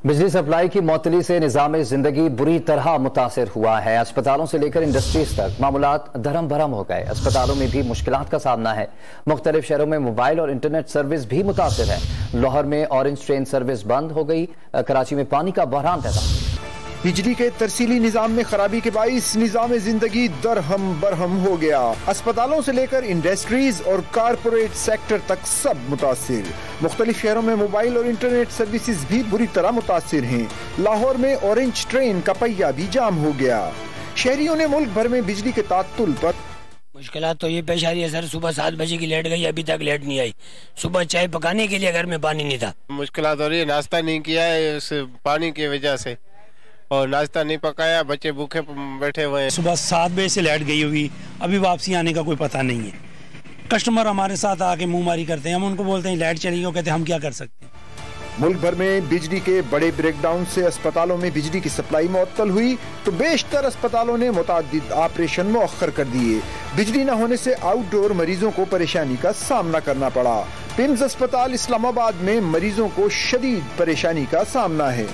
बिजली सप्लाई की मअतली से निज़ाम जिंदगी बुरी तरह मुतासिर हुआ है। अस्पतालों से लेकर इंडस्ट्रीज तक मामूलात धर्म भरम हो गए। अस्पतालों में भी मुश्किलात का सामना है। मुख्तलिफ शहरों में मोबाइल और इंटरनेट सर्विस भी मुतासिर है। लाहौर में ऑरेंज ट्रेन सर्विस बंद हो गई। कराची में पानी का बहरान पैदा। बिजली के तरसीली निजाम में खराबी के बाइस निजाम जिंदगी दरहम बरहम हो गया। अस्पतालों से लेकर इंडस्ट्रीज और कारपोरेट सेक्टर तक सब मुतासिर। मुख्तलिफ शहरों में मोबाइल और इंटरनेट सर्विसेज भी बुरी तरह मुतासिर हैं। लाहौर में ऑरेंज ट्रेन का पहिया भी जाम हो गया। शहरियों ने मुल्क भर में बिजली के तात्तुल पर मुश्किलात तो ये पेश आ रही है सर। सुबह 7 बजे की लेट गई, अभी तक लेट नहीं आई। सुबह चाय पकाने के लिए घर में पानी नहीं था। मुश्किलात हो रही है, नाश्ता नहीं किया है उस पानी की वजह से, और नाश्ता नहीं पकाया, बच्चे भूखे बैठे हुए हैं। सुबह 7 बजे से लाइट गई हुई, अभी वापसी आने का कोई पता नहीं है। कस्टमर हमारे साथ आके मुंहमारी करते हैं, हम उनको बोलते हैं लाइट चली गई, कहते हैं हम क्या कर सकते हैं। मुल्क भर में बिजली के बड़े ब्रेकडाउन से अस्पतालों में बिजली की सप्लाई मुअत्तल हुई तो बेशतर अस्पतालों ने मुताद्दिद ऑपरेशन मुअख्खर कर दिए। बिजली न होने से आउटडोर मरीजों को परेशानी का सामना करना पड़ा। पिम्स अस्पताल इस्लामाबाद में मरीजों को शदीद परेशानी का सामना है।